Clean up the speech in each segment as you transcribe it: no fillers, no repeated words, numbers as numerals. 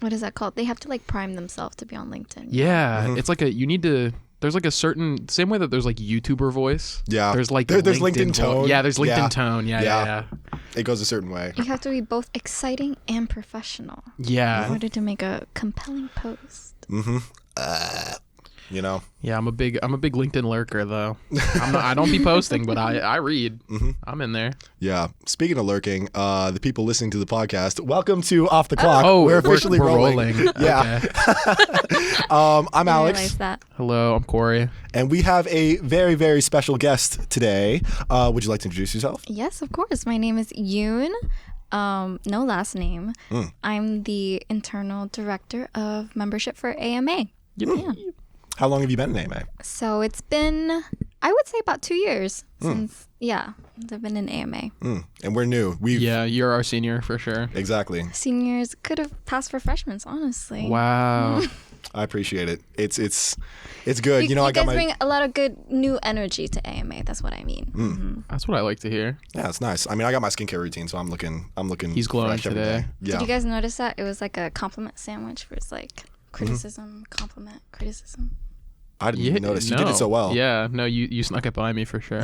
what is that called? They have to like prime themselves to be on LinkedIn. Yeah, it's like there's like a certain, same way that there's like YouTuber voice. Yeah. There's like there's LinkedIn tone. Yeah, there's LinkedIn tone. Yeah. It goes a certain way. You have to be both exciting and professional. Yeah. In order to make a compelling post. You know. Yeah, I'm a big LinkedIn lurker though. I don't be posting, but I read. I'm in there. Yeah. Speaking of lurking, the people listening to the podcast, welcome to Off the Clock. Oh, we're officially we're rolling. Yeah. Okay. I'm Alex. Realize that. Hello, I'm Corey. And we have a very, very special guest today. Would you like to introduce yourself? Yes, of course. My name is Nguyen. No last name. I'm the internal director of membership for AMA. Yeah. How long have you been in AMA? So it's been, I would say, about 2 years since, I've been in AMA. And we're new. Yeah, you're our senior for sure. Exactly. Seniors could have passed for freshmen, honestly. Wow. I appreciate it. It's good. You I got guys bring a lot of good new energy to AMA. That's what I mean. That's what I like to hear. Yeah, it's nice. I mean, I got my skincare routine, so I'm looking. He's glowing fresh every today. day. Yeah. Did you guys notice that? It was like a compliment sandwich where it's like criticism, compliment, criticism. I didn't even notice. You did it so well. Yeah, no, you snuck it by me for sure.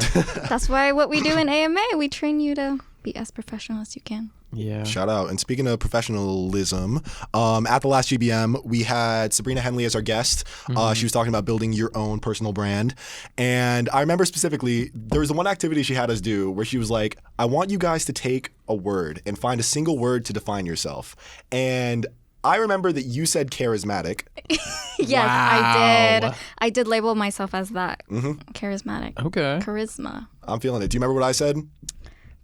That's why what we do in AMA, we train you to be as professional as you can. Yeah. Shout out. And speaking of professionalism, at the last GBM, we had Sabrina Henley as our guest. She was talking about building your own personal brand. And I remember specifically, there was one activity she had us do where she was like, I want you guys to take a word and find a single word to define yourself. And I remember that you said charismatic. Yes, Wow. I did label myself as that. Charismatic. Okay. Charisma. I'm feeling it. Do you remember what I said?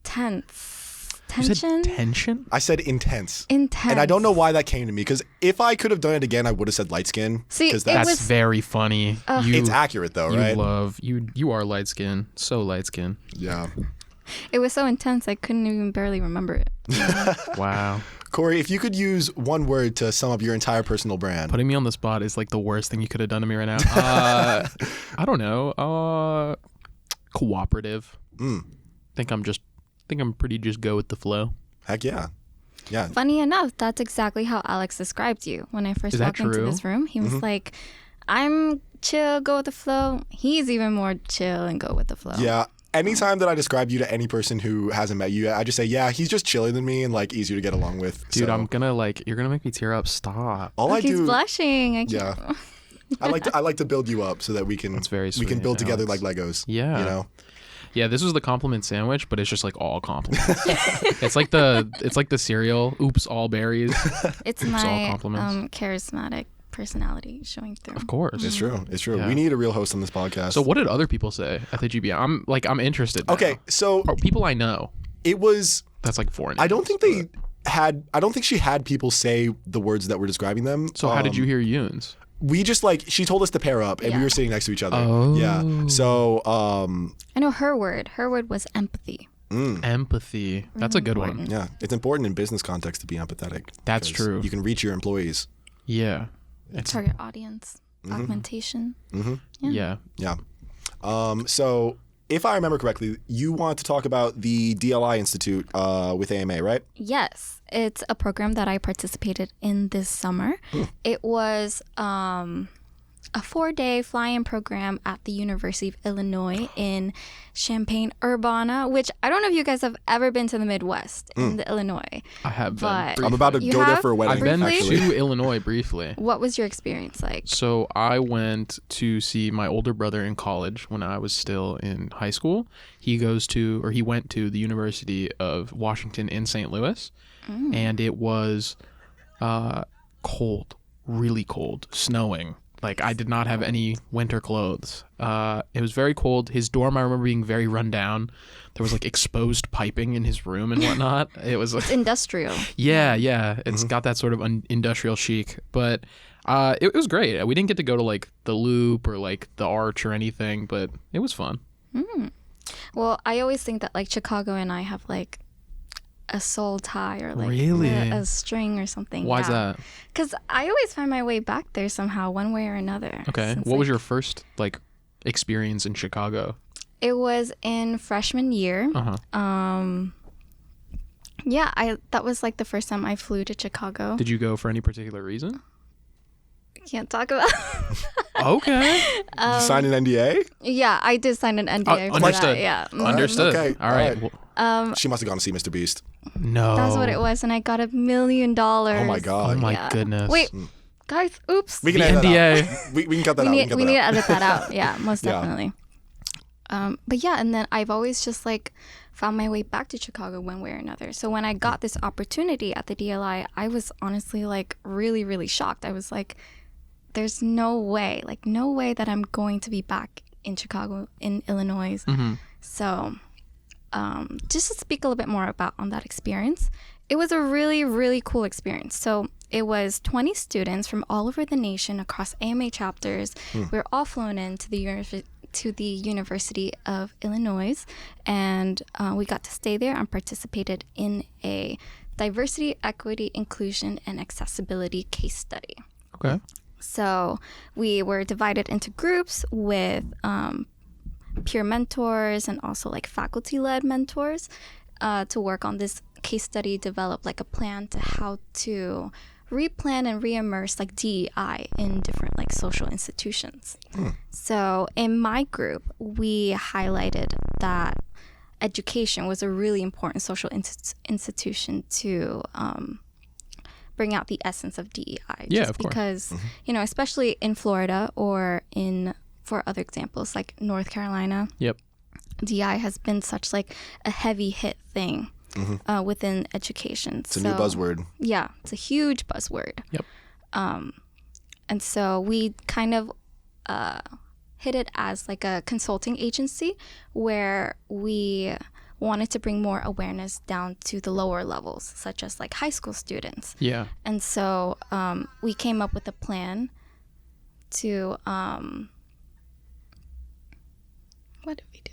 Tense. You said Tension. tension? I said intense. Intense. And I don't know why that came to me, because if I could have done it again, I would have said light skin. See, 'cause it That's was- very funny. it's accurate though, You right? you are light skin. So light skin. Yeah. It was so intense I couldn't even barely remember it. Wow. Corey, if you could use one word to sum up your entire personal brand. Putting me on the spot is like the worst thing you could have done to me right now. I don't know. Cooperative. Think I'm pretty just go with the flow. Heck yeah. Yeah. Funny enough, that's exactly how Alex described you. When I first Is that walked into true? this room, he was like, I'm chill, go with the flow. He's even more chill and go with the flow. Yeah. Anytime that I describe you to any person who hasn't met you, I just say, yeah, he's just chiller than me and like easier to get along with. Dude, So, I'm gonna you're gonna make me tear up. Stop. all Look, I he's do. blushing. Yeah. I like to build you up so that we can That's very we can sweet, build together Alex. like Legos. Yeah. You know. Yeah, this was the compliment sandwich, but it's just like all compliments. it's like the cereal. Oops, all berries. It's all my compliments. charismatic personality showing through. Of course. It's true. It's true. Yeah. We need a real host on this podcast. So what did other people say at the GBM? I'm interested. Now. Okay, so Or people I know. it was. That's like foreign. I don't think she had people say the words that were describing them. So how did you hear Yoon's? We just she told us to pair up and we Yeah. were sitting next to each other. Oh. Yeah. So I know her word. Her word was empathy. Empathy. That's a good one. yeah, it's important in business context to be empathetic. That's because true. You can reach your employees. Yeah. It's Target audience. Augmentation. yeah. Yeah. So if I remember correctly, you want to talk about the DLI Institute with AMA, right? Yes, it's a program that I participated in this summer. It was a 4-day fly-in program at the University of Illinois in Champaign-Urbana, which I don't know if you guys have ever been to the Midwest in the Illinois. I have been. But I'm about to You go there have? for a wedding. I've been Briefly? to Illinois briefly. What was your experience like? So I went to see my older brother in college when I was still in high school. He went to the University of Washington in St. Louis, and it was cold, really cold, snowing. Like I did not have any winter clothes. It was very cold. His dorm, I remember being very run down. There was like exposed piping in his room and whatnot. It was It's industrial. yeah. It's got that sort of industrial chic, but it was great. We didn't get to go to like the Loop or like the Arch or anything, but it was fun. Well, I always think that like Chicago and I have like a soul tie or like Really? a string or something. Why's that? Because I always find my way back there somehow, one way or another. Okay. Since, What was like, your first like experience in Chicago? It was in freshman year. Uh-huh. Yeah, that was like the first time I flew to Chicago. Did you go for any particular reason? Can't talk about. Okay. You signed an NDA? Yeah, I did sign an NDA for understood. that. Yeah. Understood. Okay. All right. Well, she must have gone to see Mr. Beast. No. That's what it was, and I got $1 million. Oh my god. Oh my Yeah. goodness. Wait, guys, oops. We can The edit that NDA. out. We can cut that we out. need, We can cut we that need to out. edit that out. Yeah, most Yeah. definitely. But yeah, and then I've always just like found my way back to Chicago one way or another. So when I got this opportunity at the DLI, I was honestly like really, really shocked. I was like, there's no way that I'm going to be back in Chicago, in Illinois. Mm-hmm. So just to speak a little bit more about on that experience, it was a really, really cool experience. So it was 20 students from all over the nation across AMA chapters. We were all flown into the University of Illinois, and we got to stay there and participated in a diversity, equity, inclusion, and accessibility case study. Okay. So we were divided into groups with peer mentors and also like faculty-led mentors to work on this case study, develop like a plan to how to replan and reimmerse like DEI in different like social institutions. So in my group, we highlighted that education was a really important social institution to bring out the essence of DEI. Yeah, just of course. because, you know, especially in Florida or for other examples like North Carolina, Yep. DEI has been such like a heavy hit thing within education. It's a new buzzword. Yeah, it's a huge buzzword. Yep. And so we kind of hit it as like a consulting agency where we wanted to bring more awareness down to the lower levels, such as like high school students. Yeah. And so we came up with a plan to, what did we do?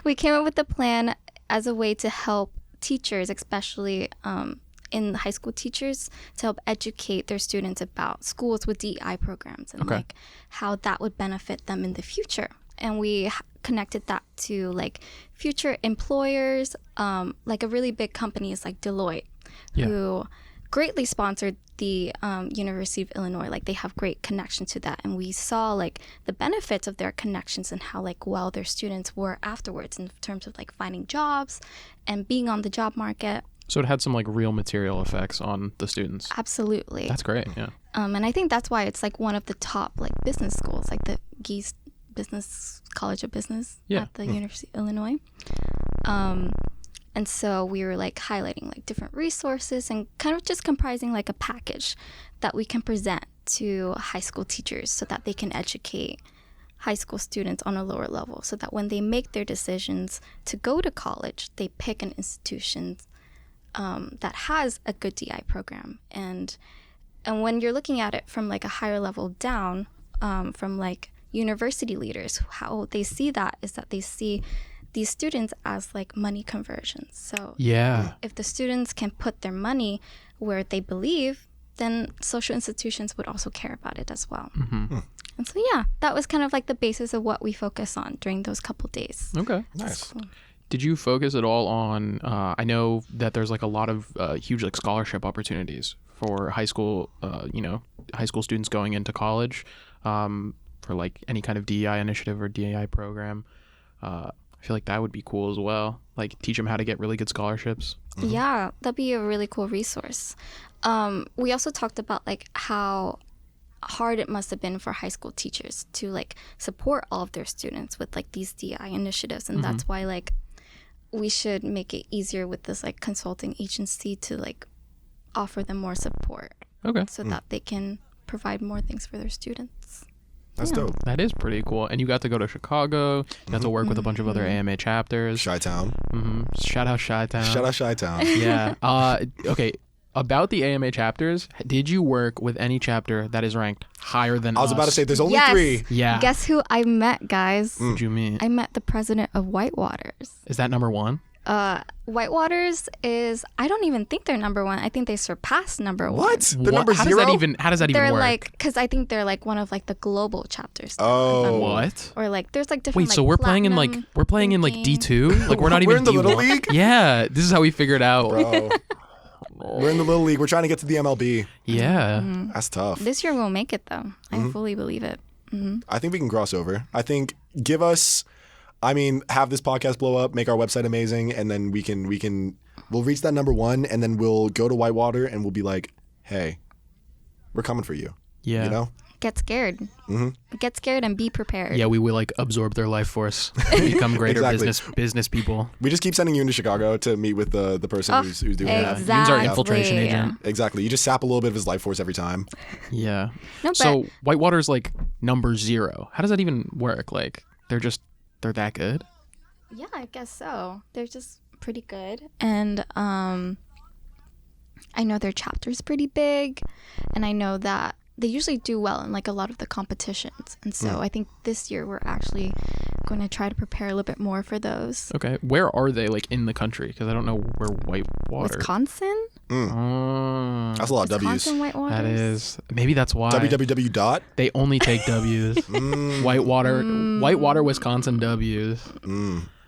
We came up with a plan as a way to help teachers, especially in high school teachers, to help educate their students about schools with DEI programs and Okay. like how that would benefit them in the future. And we connected that to like future employers, like a really big company is like Deloitte, Yeah. who greatly sponsored the University of Illinois. Like they have great connection to that, and we saw like the benefits of their connections and how like well their students were afterwards in terms of like finding jobs and being on the job market. So it had some like real material effects on the students. Absolutely. That's great. Yeah. And I think that's why it's like one of the top like business schools, like the Geese Business College of Business at the University of Illinois. And so we were like highlighting like different resources and kind of just comprising like a package that we can present to high school teachers so that they can educate high school students on a lower level, so that when they make their decisions to go to college, they pick an institution that has a good DI program. And when you're looking at it from like a higher level down, from like university leaders, how they see that is that they see these students as like money conversions. So Yeah. if the students can put their money where they believe, then social institutions would also care about it as well. Mm-hmm. And so yeah, that was kind of like the basis of what we focus on during those couple days. Okay. Nice. Did you focus at all on, I know that there's like a lot of huge like scholarship opportunities for high school, high school students going into college for like any kind of DEI initiative or DEI program. I feel like that would be cool as well. Like teach them how to get really good scholarships. Yeah, that'd be a really cool resource. We also talked about like how hard it must have been for high school teachers to like support all of their students with like these DI initiatives, and that's why like we should make it easier with this like consulting agency to like offer them more support Okay. so that they can provide more things for their students. That's Yeah. dope. That is pretty cool. And you got to go to Chicago. You got to work with a bunch of other AMA chapters. Chi-Town. Shout out Chi-Town. Shout out Chi-Town. Yeah. Okay. About the AMA chapters, did you work with any chapter that is ranked higher than I was us? about to say there's only Yes. 3. Yeah. Guess who I met, guys? What do you mean? I met the president of Whitewaters. Is that number 1? Whitewater's is, I don't even think they're number one. I think they surpassed number one. What? The number How zero? How does that even They're work? like, because I think they're like one of like the global chapters. Oh. What? Or like there's like different. Wait, so we're playing in like platinum D2? Like we're not We're even in the D1. Little League? Yeah, this is how we figured out. Bro. We're in the Little League. We're trying to get to the MLB. Yeah. That's tough. This year we'll make it though. Mm-hmm. I fully believe it. I think we can cross over. I think have this podcast blow up, make our website amazing, and then we'll reach that number one, and then we'll go to Whitewater and we'll be like, hey, we're coming for you. Yeah. You know? Get scared. Get scared and be prepared. Yeah, we will like absorb their life force, become greater Exactly. business people. We just keep sending you into Chicago to meet with the person who's doing that. Yuen's our infiltration agent. Exactly. You just sap a little bit of his life force every time. Yeah. No, but So Whitewater's like number 0. How does that even work? Like they're that good? yeah, I guess so. They're just pretty good. And I know their chapter's pretty big, and I know that they usually do well in like a lot of the competitions. And so I think this year we're actually going to try to prepare a little bit more for those. Okay. Where are they like in the country? Because I don't know where Whitewater. Wisconsin? Oh, That's a lot of W's. Wisconsin Whitewater. that is. Maybe that's why. www dot. They only take W's. Whitewater, Wisconsin W's.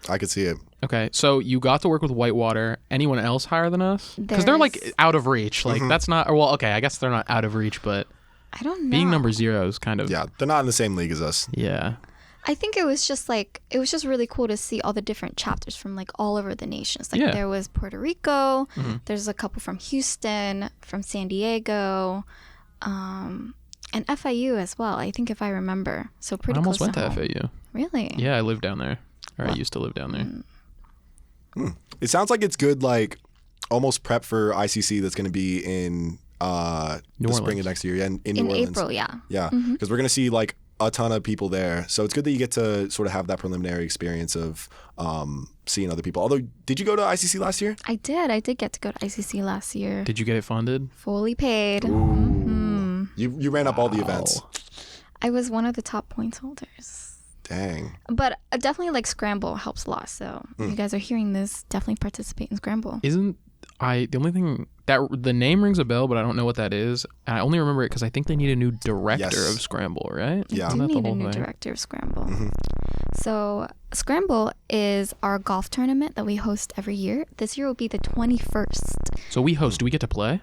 I could see it. Okay, so you got to work with Whitewater. Anyone else higher than us? Because they're like There's- out of reach. Like that's not. Well, okay, I guess they're not out of reach, but I don't know. being number 0 is kind of. Yeah, they're not in the same league as us. Yeah. I think it was just really cool to see all the different chapters from like all over the nations. Like Yeah. there was Puerto Rico, there's a couple from Houston, from San Diego, and FIU as well. I think if I remember, so pretty I almost close went to home. FAU. Really? Yeah, I lived down there. Or I used to live down there. It sounds like it's good, like almost prep for ICC that's going to be in the spring Orleans. of next year. Yeah, in New In Orleans. April, yeah. Yeah, because we're going to see like a ton of people there. So it's good that you get to sort of have that preliminary experience of seeing other people. Although, did you go to ICC last year? I did get to go to ICC last year. Did you get it funded? Fully paid. You ran up all the events. I was one of the top points holders. Dang. But definitely like Scramble helps a lot. So if you guys are hearing this, definitely participate in Scramble. Isn't the only thing that the name rings a bell, but I don't know what that is. And I only remember it because I think they need a new director Yes. of Scramble, right? Yeah. We Isn't that do the need a whole new thing? director of Scramble. So Scramble is our golf tournament that we host every year. This year will be the 21st. So we host. Do we get to play?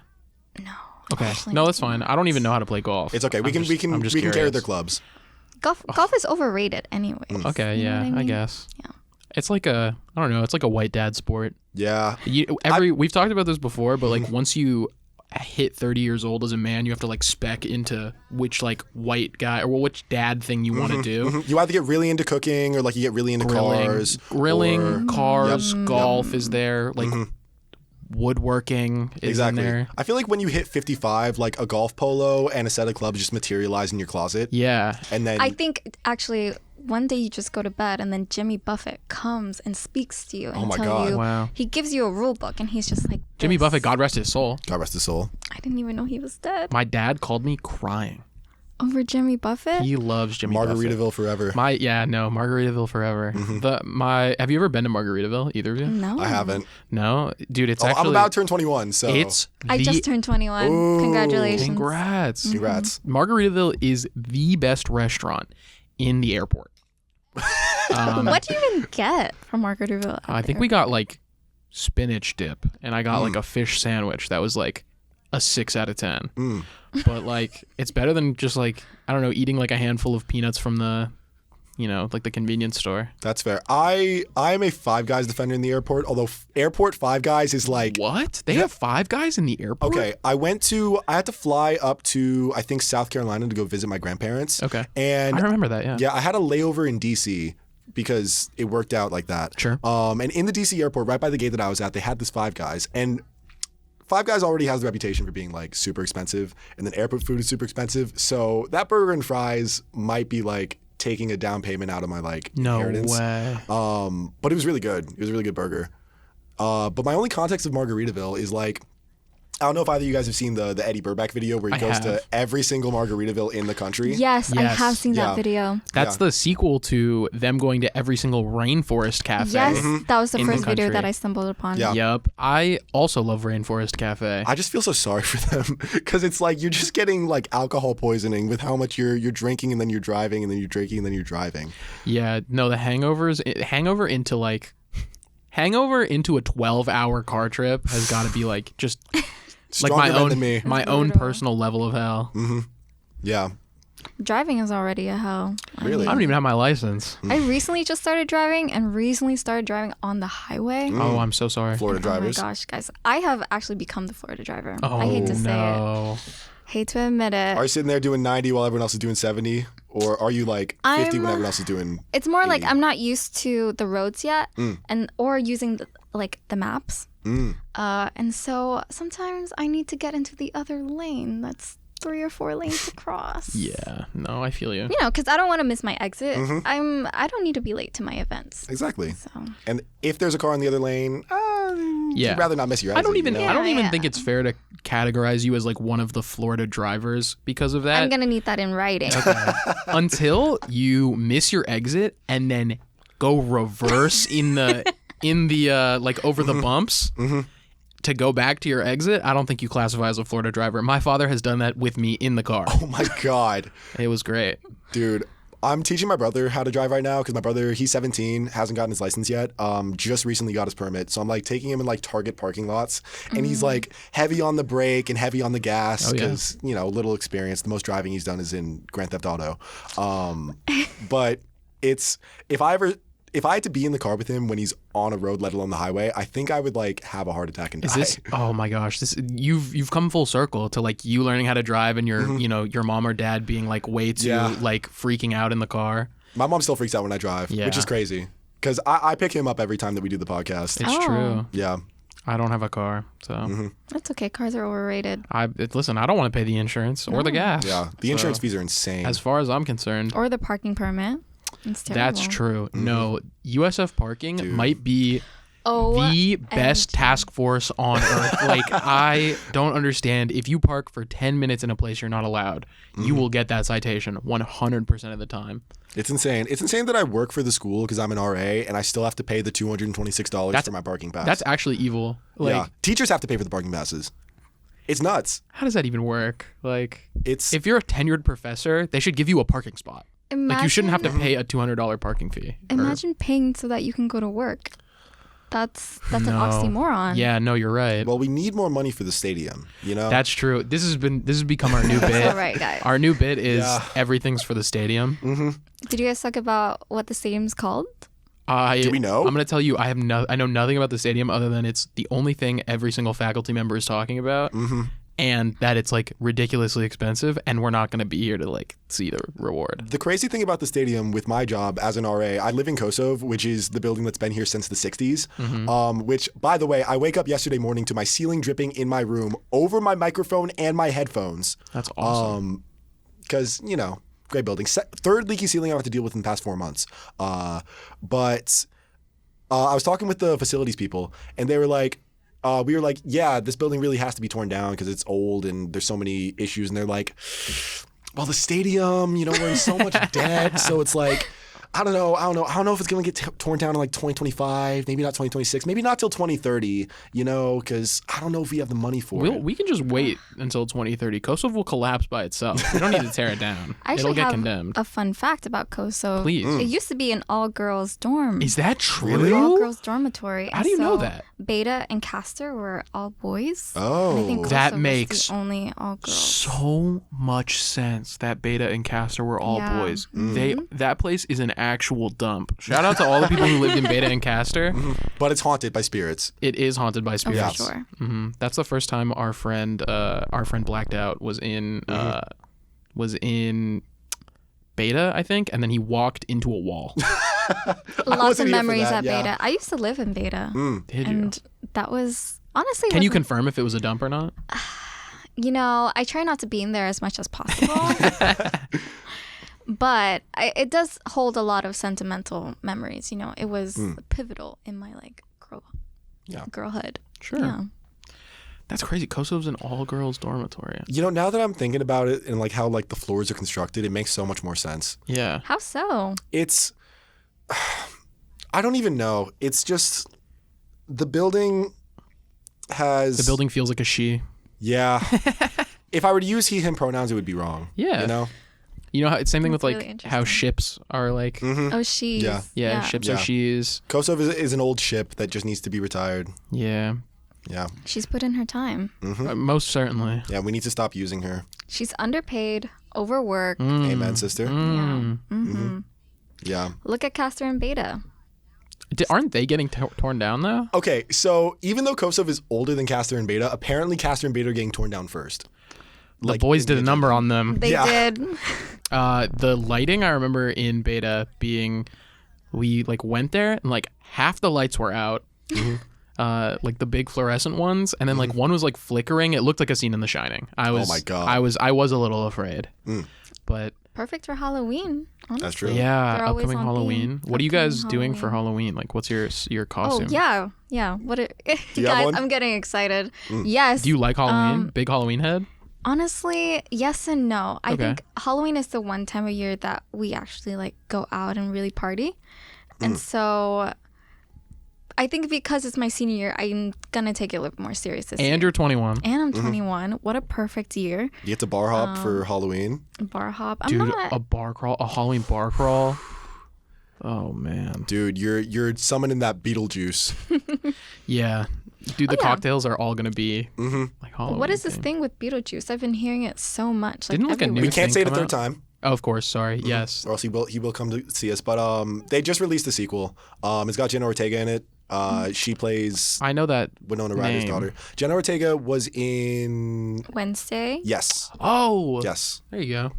No. Okay. actually No, we that's do fine. not. I don't even know how to play golf. It's okay. We I'm can just carry curious. their clubs. Golf is overrated anyway. Okay, You know yeah, what I I mean? guess. Yeah. It's like I don't know, it's like a white dad sport. Yeah. We've talked about this before, but like once you hit 30 years old as a man, you have to like spec into which like white guy or which dad thing you want to do. You either get really into cooking or like you get really into cars. Grilling, or- cars, golf is there, like woodworking is Exactly. in there. I feel like when you hit 55, like a golf polo and a set of clubs just materialize in your closet. Yeah. And then I think actually one day you just go to bed and then Jimmy Buffett comes and speaks to you and Oh my tell God. you Wow. he gives you a rule book and he's just like Jimmy this. Buffett, God rest his soul. God rest his soul. I didn't even know he was dead. My dad called me crying. Over Jimmy Buffett? He loves Jimmy Buffett. Margaritaville forever. Margaritaville forever. Have you ever been to Margaritaville? Either of you? No. I haven't. No, dude. It's Oh, actually. I'm about to turn 21, so It's. I just turned 21. Ooh. Congratulations. Congrats. congrats. Margaritaville is the best restaurant in the airport. What do you even get from Margaritaville? I think we got like spinach dip, and I got like a fish sandwich that was like a 6 out of 10. But like, it's better than just like, I don't know, eating like a handful of peanuts from the, like the convenience store. That's fair. I'm a Five Guys defender in the airport, although airport Five Guys is like What? They have Five Guys in the airport? okay. I had to fly up to I think South Carolina to go visit my grandparents. Okay. And I remember that, yeah. yeah, I had a layover in DC because it worked out like that. Sure. And in the DC airport, right by the gate that I was at, they had this Five Guys, and Five Guys already has the reputation for being like super expensive, and then airport food is super expensive. So that burger and fries might be like taking a down payment out of my like No inheritance. way. But it was really good. It was a really good burger. But my only context of Margaritaville is like I don't know if either of you guys have seen the Eddie Burback video where he goes to every single Margaritaville in the country. Yes, I have seen that video. That's the sequel to them going to every single rainforest cafe. Yes, that was the first video that I stumbled upon. Yeah. Yep. I also love Rainforest Cafe. I just feel so sorry for them because it's like you're just getting like alcohol poisoning with how much you're drinking and then you're driving and then you're drinking and then you're driving. Yeah, no, the hangover into a 12-hour car trip has got to be like just like my own personal level of hell. Mm-hmm. Yeah. Driving is already a hell. Really? I don't even have my license. I recently just started driving on the highway. Oh, I'm so sorry. Florida drivers. Oh my gosh, guys. I have actually become the Florida driver. Oh, I hate to say it. Hate to admit it. Are you sitting there doing 90 while everyone else is doing 70? Or are you like 50 when everyone else is doing It's more 80? like I'm not used to the roads yet or using the maps. And so sometimes I need to get into the other lane that's 3 or 4 lanes across. Yeah, no, I feel you. You know, because I don't want to miss my exit. I don't need to be late to my events. Exactly. So. And if there's a car in the other lane, you'd rather not miss your exit. I don't even Yeah. think it's fair to categorize you as like one of the Florida drivers because of that. I'm going to need that in writing. Okay. Until you miss your exit and then go reverse in the like over the bumps to go back to your exit, I don't think you classify as a Florida driver. My father has done that with me in the car. Oh my God. It was great. Dude, I'm teaching my brother how to drive right now because my brother, he's 17, hasn't gotten his license yet. Just recently got his permit. So I'm like taking him in like Target parking lots and he's like heavy on the brake and heavy on the gas because, you know, little experience. The most driving he's done is in Grand Theft Auto. But it's, if I had to be in the car with him when he's on a road, let alone the highway, I think I would like have a heart attack and die. Oh my gosh, you've come full circle to like you learning how to drive and your you know your mom or dad being like way too like freaking out in the car. My mom still freaks out when I drive, which is crazy because I pick him up every time that we do the podcast. It's true. Yeah. I don't have a car, so That's okay. Cars are overrated. Listen, I don't want to pay the insurance or the gas. Yeah, the insurance fees are insane. As far as I'm concerned. Or the parking permit. It's terrible. That's true. No, USF parking might be Oh, the best task force on earth. Like, I don't understand. If you park for 10 minutes in a place you're not allowed, you will get that citation 100% of the time. It's insane. It's insane that I work for the school because I'm an RA and I still have to pay the $226 for my parking pass. That's actually evil. Like, teachers have to pay for the parking passes. It's nuts. How does that even work? Like, it's if you're a tenured professor, they should give you a parking spot. Like, you shouldn't have to pay a $200 parking fee. Imagine paying so that you can go to work. That's an oxymoron. Yeah, no, you're right. Well, we need more money for the stadium, you know? That's true. This has become our new bit. All right, guys. Our new bit is everything's for the stadium. Did you guys talk about what the stadium's called? Do we know? I'm going to tell you, I know nothing about the stadium other than it's the only thing every single faculty member is talking about. And that it's like ridiculously expensive, and we're not going to be here to like see the reward. The crazy thing about the stadium with my job as an RA, I live in Kosovo, which is the building that's been here since the 60s. Which, by the way, I wake up yesterday morning to my ceiling dripping in my room over my microphone and my headphones. That's awesome. Because, you know, great building. Third leaky ceiling I've had to deal with in the past 4 months. But I was talking with the facilities people, and they were like, we were like, yeah, this building really has to be torn down because it's old and there's so many issues. And they're like, well, the stadium, you know, we're in so much debt. So it's like, I don't know if it's going to get torn down in like 2025, maybe not 2026, maybe not till 2030, you know, because I don't know if we have the money for it. We can just wait until 2030. Kosovo will collapse by itself. We don't need to tear it down. It'll get condemned. A fun fact about Kosovo. Please. It used to be an all-girls dorm. Is that true? Really? All-girls dormitory. How do you know that? Beta and Castor were all boys. Oh. And I think That Kosovo was makes the only all-girls. so much sense that Beta and Castor were all boys. That place is an actual dump. Shout out to all the people who lived in Beta and Castor. But it's haunted by spirits. It is haunted by spirits. For sure. That's the first time our friend Blacked Out was in Beta, I think, and then he walked into a wall. Lots of memories at Beta. I used to live in Beta. Did you? And that was honestly. Can you confirm if it was a dump or not? You know, I try not to be in there as much as possible. But it does hold a lot of sentimental memories. You know, it was pivotal in my like girlhood. Sure. Yeah. That's crazy. Kosov's an all-girls dormitory. You know, now that I'm thinking about it and like how like the floors are constructed, it makes so much more sense. Yeah. How so? It's, I don't even know. It's just the building has. The building feels like a she. Yeah. If I were to use he, him pronouns, it would be wrong. Yeah. You know? You know how it's same thing That's with like really how interesting. ships are like. Oh, she's. Yeah. Ships Yeah. are she's. Kosovo is an old ship that just needs to be retired. Yeah. Yeah. She's put in her time. Most certainly. Yeah, we need to stop using her. She's underpaid, overworked. Amen, sister. Yeah. Yeah. Look at Castor and Beta. Aren't they getting torn down though? Okay, so even though Kosovo is older than Castor and Beta, apparently Castor and Beta are getting torn down first. The boys did a number on them. They did. The lighting, I remember in Beta being, we like went there and like half the lights were out. Like the big fluorescent ones, and then like one was like flickering. It looked like a scene in The Shining. Oh my God. I was a little afraid, but Perfect for Halloween. Honestly. That's true. yeah, They're always upcoming on Halloween. theme. What are you guys Upcoming doing for Halloween? Like, what's your Oh costume? yeah. What? you have Guys, one? I'm getting excited. Yes. Do you like Halloween? Big Halloween head? Honestly, yes and no. I Okay. think Halloween is the one time of year that we actually like go out and really party. And so I think because it's my senior year, I'm going to take it a little more serious this year. And you're 21. And I'm 21. What a perfect year. You get to bar hop for Halloween. Bar hop. I'm Dude, not. a Halloween bar crawl. Oh man. Dude, you're summoning that Beetlejuice. Yeah. Dude, the yeah. cocktails are all gonna be like Halloween. What is this themed. thing with Beetlejuice? I've been hearing it so much. Like Didn't like a everywhere. new We can't thing say it a come third out? time, Oh, of course. Sorry. Yes. or else he will come to see us. But they just released the sequel. It's got Jenna Ortega in it. She plays I know that. Winona Ryder's name. daughter. Jenna Ortega was in Wednesday. Yes. Oh. Yes. There you go.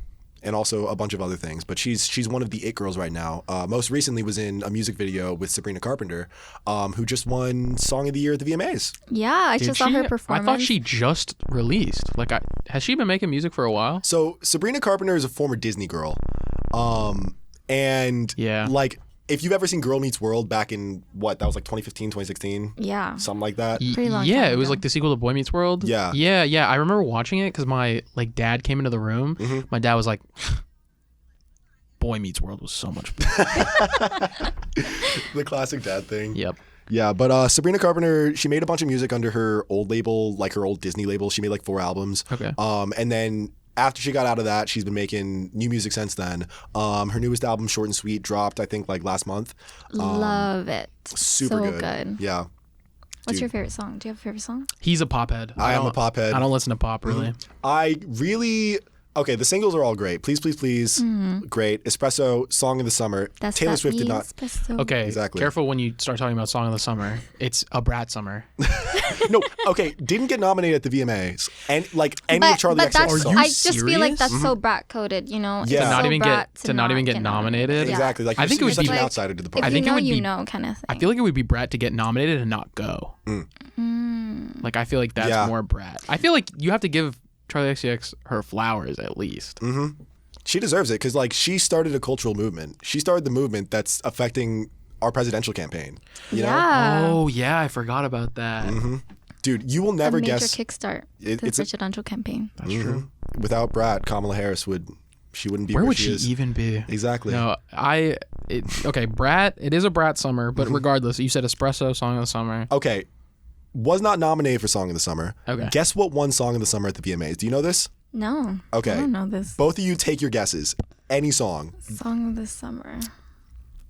And also a bunch of other things. But she's one of the it girls right now. Most recently was in a music video with Sabrina Carpenter, who just won Song of the Year at the VMAs. Yeah, I Did just saw she? her performance. I thought she just released. Like, has she been making music for a while? So Sabrina Carpenter is a former Disney girl. And Yeah. like if you've ever seen Girl Meets World back in that was like 2015, 2016, Yeah. something like that. Pretty long Yeah, time it was ago. like the sequel to Boy Meets World. Yeah. Yeah. I remember watching it because my like dad came into the room. My dad was like, Boy Meets World was so much better. The classic dad thing. Yep. Yeah, but Sabrina Carpenter, she made a bunch of music under her old label, like her old Disney label. She made like 4 albums. Okay. And then after she got out of that, she's been making new music since then. Her newest album, Short and Sweet, dropped I think like last month. Love it. Super so good. Yeah. What's Dude. your favorite song? Do you have a favorite song? He's a pop head. I am a don't- pop head. I don't listen to pop really. I really okay. The singles are all great. Please, please, please, great. Espresso, Song of the Summer. That's Taylor that Swift did me not. espresso. Okay. Exactly. Careful when you start talking about Song of the Summer. It's a brat summer. No, okay, didn't get nominated at the VMAs, and like any of Charlie but XCX that's, songs. you I just feel like serious? that's so brat coded, you know. Yeah. It's To not so even brat get- to not even get nominated? Yeah. Exactly. Like I think it you're would such be- an like, outsider to the If party. I think you it know, would you be- know, kind of thing. I feel like it would be brat to get nominated and not go. Like I feel like that's Yeah. more brat. I feel like you have to give Charlie XCX her flowers at least. She deserves it because like she started a cultural movement. She started the movement that's affecting our presidential campaign. You know, yeah. Oh yeah, I forgot about that. dude, you will A never major guess. kickstart. It- The it's a- presidential campaign. That's true. Without Brad, Kamala Harris wouldn't be Where where would she she is. even be? Exactly. No, okay, brat. It is a brat summer, but regardless, you said espresso, Song of the Summer. Okay, was not nominated for Song of the Summer. Okay. Guess what won Song of the Summer at the VMAs? Do you know this? No. Okay. I don't know this. Both of you take your guesses. Any song. Song of the summer.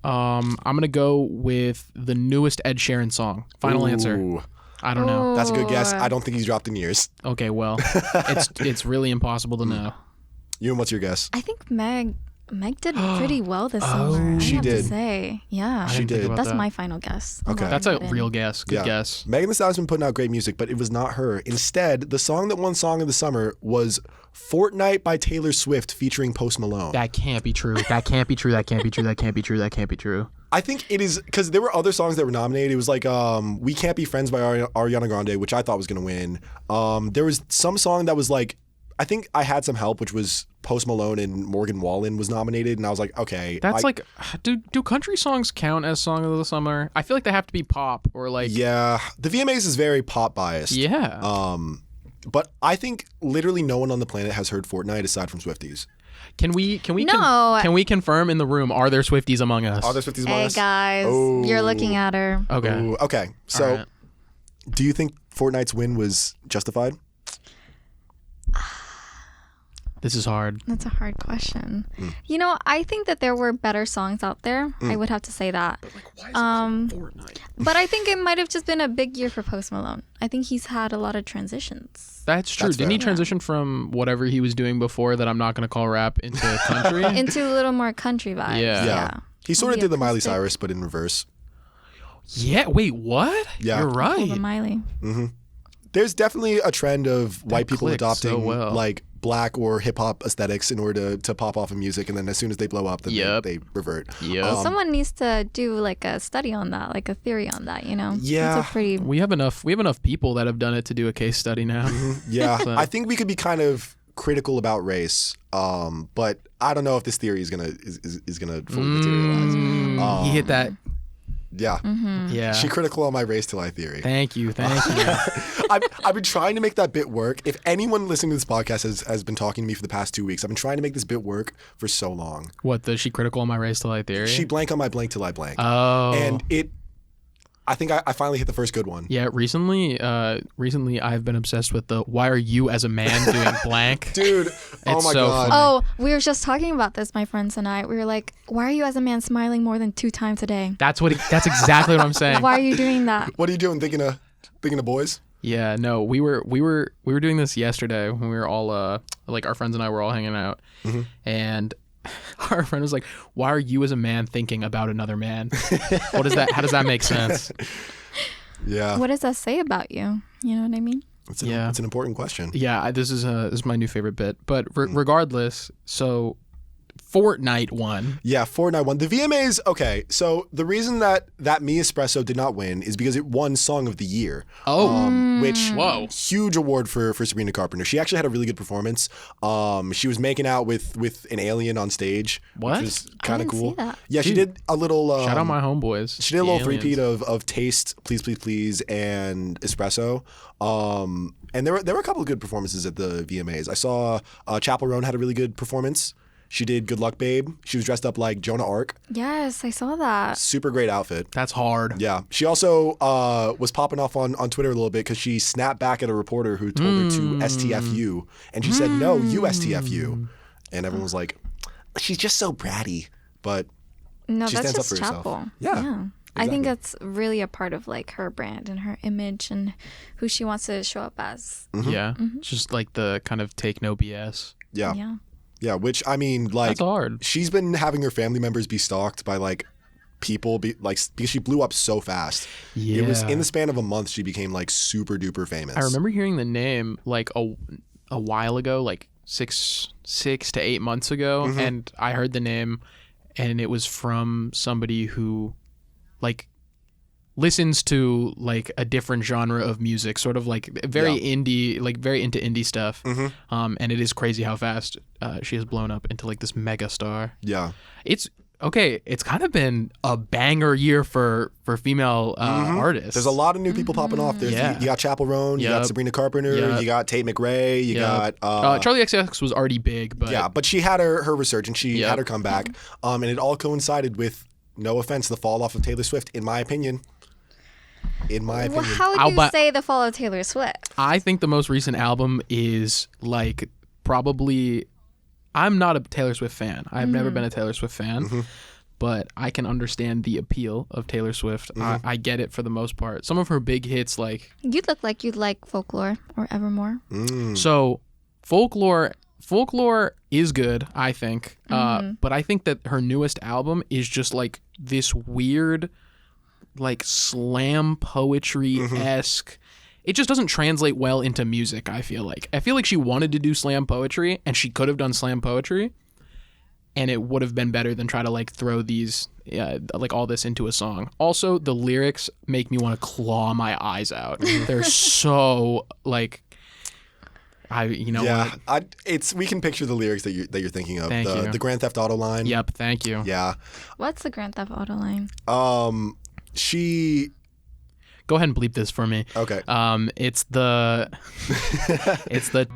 I'm gonna go with the newest Ed Sheeran song. Final answer. Ooh, I don't know. that's a good guess. I don't think he's dropped in years. Okay, well, it's really impossible to know. Ewan, what's your guess? I think Meg did pretty well this summer. she I have did. to say. Yeah. She didn't think did. about That's that. my final guess. Okay. That's a real guess. Good Yeah. guess. Megan Thee Stallion's been putting out great music, but it was not her. Instead, the song that won Song of the Summer was Fortnite by Taylor Swift featuring Post Malone. That can't be true. That can't be true. That can't be true. That can't be true. That can't be true. I think it is because there were other songs that were nominated. It was like We Can't Be Friends by Ariana Grande, which I thought was going to win. There was some song that was like, I think I Had Some Help, which was Post Malone and Morgan Wallen was nominated, and I was like, okay. That's do country songs count as song of the summer? I feel like they have to be pop or like. Yeah, the VMAs is very pop biased. Yeah. But I think literally no one on the planet has heard Fortnite aside from Swifties. Can we No. can we confirm in the room, are there Swifties among us? Are there Swifties among Hey us? guys, Oh. you're looking at her. Okay. Ooh, okay. So, All right. do you think Fortnite's win was justified? This is hard. That's a hard question. You know, I think that there were better songs out there. I would have to say that. Why is it called Fortnite? But I think it might have just been a big year for Post Malone. I think he's had a lot of transitions. That's true. That's Didn't he fair. transition from whatever he was doing before that I'm not going to call rap into country? Into a little more country vibes. Yeah. He sort of Maybe did the Miley acoustic. Cyrus, but in reverse. Yeah. Wait, what? Yeah. You're right. Hold on, Miley. There's definitely a trend of white people clicked so adopting well. like black or hip hop aesthetics in order to pop off in music, and then as soon as they blow up, then Yep. they revert. Yep. Someone needs to do like a study on that, like a theory on that, you know? Yeah. It's a pretty... We have enough people that have done it to do a case study now. Yeah, So- I think we could be kind of critical about race, but I don't know if this theory is gonna fully materialize. He hit that. Yeah, Yeah. she critical on my race till I theory. Thank you. I've been trying to make that bit work. If anyone listening to this podcast has been talking to me for the past 2 weeks, I've been trying to make this bit work for so long. What, the she critical on my race till I theory? She blank on my blank till I blank. Oh. And I think I finally hit the first good one. Yeah, recently I've been obsessed with the why are you as a man doing blank? Dude, oh It's my so God. funny. Oh, we were just talking about this, my friends and I. We were like, why are you as a man smiling more than 2 times a day? That's exactly what I'm saying. Why are you doing that? What are you doing? Thinking of boys? Yeah, no, we were doing this yesterday when we were all like our friends and I were all hanging out, and our friend was like, "Why are you as a man thinking about another man? What is that? How does that make sense?" Yeah. What does that say about you? You know what I mean? It's Yeah. an important question. Yeah, this is my new favorite bit. But regardless, so Fortnite won. Yeah, Fortnite won. The VMAs, okay, so the reason that Me Espresso did not win is because it won Song of the Year. Oh, Which, Whoa. huge award for Sabrina Carpenter. She actually had a really good performance. She was making out with an alien on stage, What? which was kind of didn't cool. see that. Yeah, she Dude. did a little... shout out my homeboys. She did a the little aliens. three-peat of Taste, Please, Please, Please, and Espresso. And there were a couple of good performances at the VMAs. I saw Chappell Roan had a really good performance. She did Good Luck Babe. She was dressed up like Joan of Arc. Yes, I saw that. Super great outfit. That's hard. Yeah. She also was popping off on Twitter a little bit because she snapped back at a reporter who told her to STFU. And she said, no, you STFU. And everyone was like, she's just so bratty. But No, she that's stands up just for herself. Chapel. Yeah, I think exactly. that's really a part of like her brand and her image and who she wants to show up as. Yeah, just like the kind of take no BS. yeah. Yeah. Yeah, which, I mean, like, That's hard. she's been having her family members be stalked by, like, people, because she blew up so fast. Yeah. It was in the span of a month, she became, like, super duper famous. I remember hearing the name like a while ago, like six to 8 months ago, and I heard the name, and it was from somebody who, like, listens to like a different genre of music, sort of like very indie, like very into indie stuff. And it is crazy how fast she has blown up into like this mega star. Yeah. It's okay. It's kind of been a banger year for female artists. There's a lot of new people popping off. There's Yeah. you got Chappell Roan, you got Yup. Sabrina Carpenter, Yup. you got Tate McRae, you Yep. got... Charlie XCX was already big, but yeah, but she had her resurgence. She Yup. had her comeback. And it all coincided with, no offense, the fall off of Taylor Swift, in my opinion. Well, how would I'll you buy- say the fall of Taylor Swift? I think the most recent album is like probably. I'm not a Taylor Swift fan. I've never been a Taylor Swift fan, but I can understand the appeal of Taylor Swift. I get it for the most part. Some of her big hits, like You'd look like you'd like Folklore or Evermore. so, Folklore is good, I think. But I think that her newest album is just like this weird, like slam poetry esque. It just doesn't translate well into music, I feel like she wanted to do slam poetry, and she could have done slam poetry, and it would have been better than try to like throw these like all this into a song. Also, the lyrics make me want to claw my eyes out. They're so like You know Yeah, what? we can picture the lyrics that you're thinking of. Thank you. The Grand Theft Auto line. Yep, thank you. Yeah. What's the Grand Theft Auto line? She. Go ahead and bleep this for me. Okay. It's the. It's the.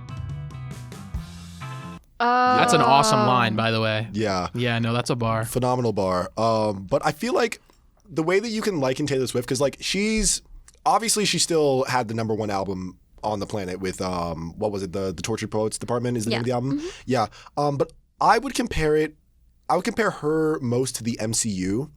Oh. That's an awesome line, by the way. Yeah. Yeah, no, that's a bar. Phenomenal bar. But I feel like the way that you can liken Taylor Swift, because like she still had the number one album on the planet with what was it, the Tortured Poets Department is the name of the album. Mm-hmm. Yeah. But I would compare her most to the MCU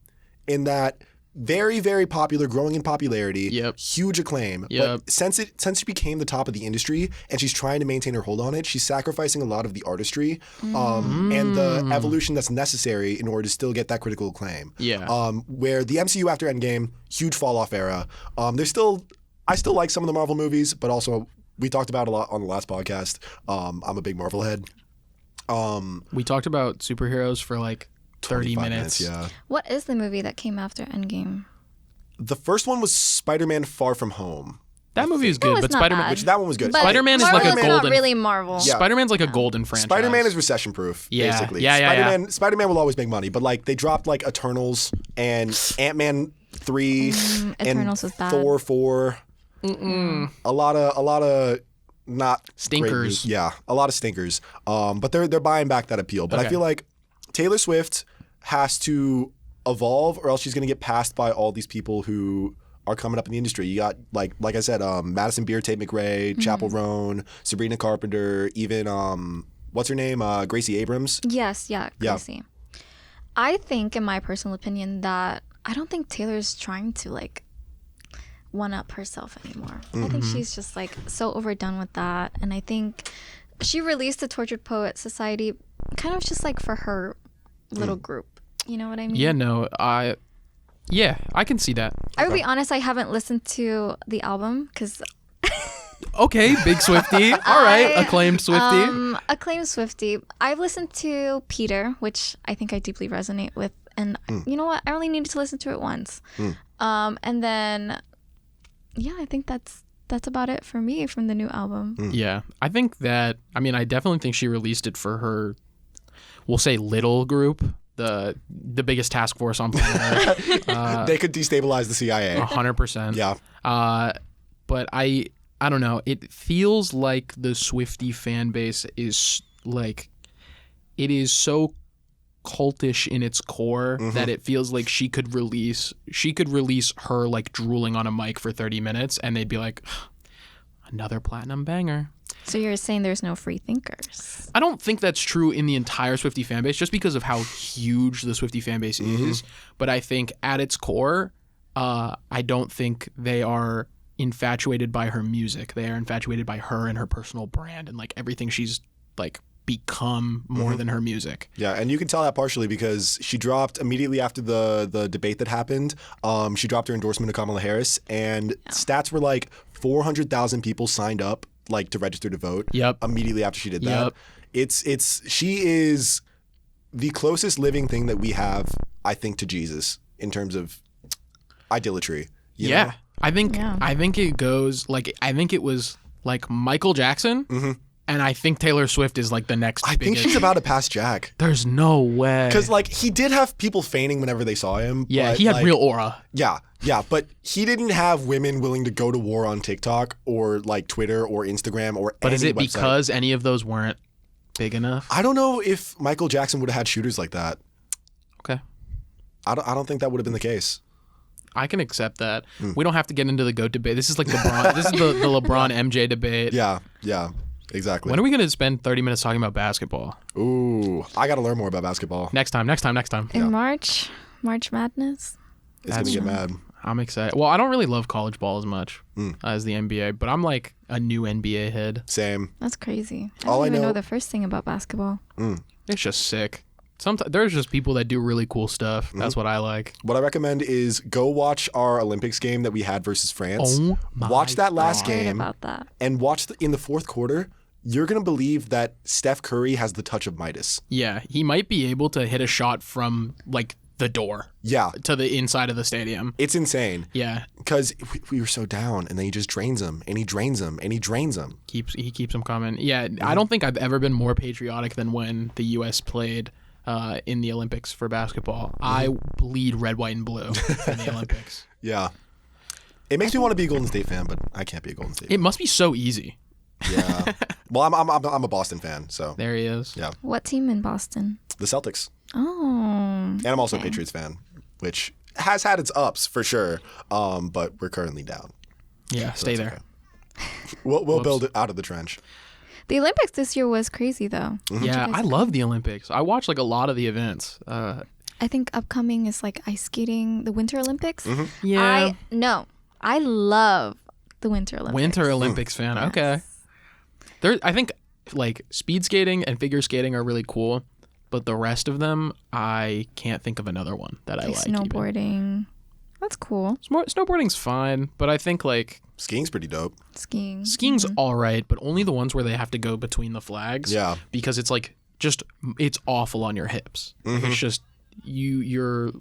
in that very, very popular, growing in popularity, Yep. huge acclaim. Yep. But since she became the top of the industry and she's trying to maintain her hold on it, she's sacrificing a lot of the artistry and the evolution that's necessary in order to still get that critical acclaim. Yeah. Where the MCU after Endgame, huge fall off era. I still like some of the Marvel movies, but also we talked about a lot on the last podcast. I'm a big Marvel head. We talked about superheroes for like 30 minutes. Yeah. What is the movie that came after Endgame? The first one was Spider-Man: Far From Home. That movie is That good, was but not Spider-Man. bad. Which that one was good. But Spider-Man is like a Marvel's golden. not really Marvel. Yeah. Spider-Man's like a golden franchise. Spider-Man is recession-proof, Yeah. basically. Yeah. Spider-Man will always make money, but like they dropped like Eternals and Ant-Man 3 Eternals and was bad. Thor 4. A lot of not Stinkers. great news. Yeah, a lot of stinkers. But they're buying back that appeal. But I Okay. feel like Taylor Swift has to evolve, or else she's going to get passed by all these people who are coming up in the industry. You got like I said, Madison Beer, Tate McRae, Chappell Roan, Sabrina Carpenter, even what's her name, Gracie Abrams. Yes, yeah, Yeah. crazy. I think, in my personal opinion, that I don't think Taylor's trying to like one up herself anymore. I think she's just like so overdone with that, and I think she released the Tortured Poet Society kind of just like for her little group. You know what I mean? Yeah, no, I can see that. I would be honest, I haven't listened to the album because Okay, big Swiftie. All right, acclaimed Swiftie. acclaimed Swiftie. I've listened to Peter, which I think I deeply resonate with, and you know what? I only needed to listen to it once. And then, yeah, I think that's about it for me from the new album. Yeah, I think that. I mean, I definitely think she released it for her. We'll say little group, the biggest task force on planet Earth. They could destabilize the CIA. 100%. Yeah. But I don't know. It feels like the Swiftie fan base is like, it is so cultish in its core that it feels like she could release her like drooling on a mic for 30 minutes and they'd be like, another platinum banger. So you're saying there's no free thinkers? I don't think that's true in the entire Swiftie fan base, just because of how huge the Swiftie fan base is. But I think at its core, I don't think they are infatuated by her music. They are infatuated by her and her personal brand and like everything she's like become more than her music. Yeah, and you can tell that partially because she dropped immediately after the debate that happened. She dropped her endorsement of Kamala Harris, and stats were like 400,000 people signed up like to register to vote. Yep. Immediately after she did that. She is the closest living thing that we have, I think, to Jesus in terms of idolatry. You know? I think it goes like, I think it was like Michael Jackson. And I think Taylor Swift is like the next I think she's about to pass Jack. There's no way. Because like he did have people feigning whenever they saw him. Yeah, but, he had like, real aura. Yeah, but he didn't have women willing to go to war on TikTok or like Twitter or Instagram or But any is it website. because any of those weren't big enough? I don't know if Michael Jackson would have had shooters like that. Okay. I don't think that would have been the case. I can accept that. We don't have to get into the GOAT debate. This is like LeBron. This is the LeBron MJ debate. Yeah, exactly. When are we going to spend 30 minutes talking about basketball? Ooh, I got to learn more about basketball. Next time. In March Madness. It's going to get mad. I'm excited. Well, I don't really love college ball as much as the NBA, but I'm like a new NBA head. Same. That's crazy. I All don't I even know- know the first thing about basketball. It's just sick. Sometimes there's just people that do really cool stuff. That's what I like. What I recommend is go watch our Olympics game that we had versus France. Oh my watch that last I heard game about that. and watch in the fourth quarter. You're going to believe that Steph Curry has the touch of Midas. Yeah, he might be able to hit a shot from like the door Yeah. to the inside of the stadium. It's insane. Yeah. Because we were so down, and then he just drains them, and he drains them, and he drains them. He keeps them coming. Yeah, I don't think I've ever been more patriotic than when the U.S. played in the Olympics for basketball. I bleed red, white, and blue in the Olympics. Yeah. It makes me want to be a Golden State fan, but I can't be a Golden State fan. It must be so easy. Yeah. Well, I'm a Boston fan, so. There he is. Yeah. What team in Boston? The Celtics. Oh. And I'm also a Patriots fan, which has had its ups for sure, but we're currently down. Yeah, So stay it's there. okay. We'll build it out of the trench. The Olympics this year was crazy, though. Yeah, I love the Olympics. I watch like a lot of the events. I think upcoming is like ice skating, the Winter Olympics. Yeah. I love the Winter Olympics. Winter Olympics fan. Yes. Okay. I think like speed skating and figure skating are really cool, but the rest of them, I can't think of another one that I like. Snowboarding. That's cool. Snowboarding's fine, but I think like Skiing's pretty dope. skiing's all right, but only the ones where they have to go between the flags. Yeah. Because it's like it's awful on your hips. Like, it's just your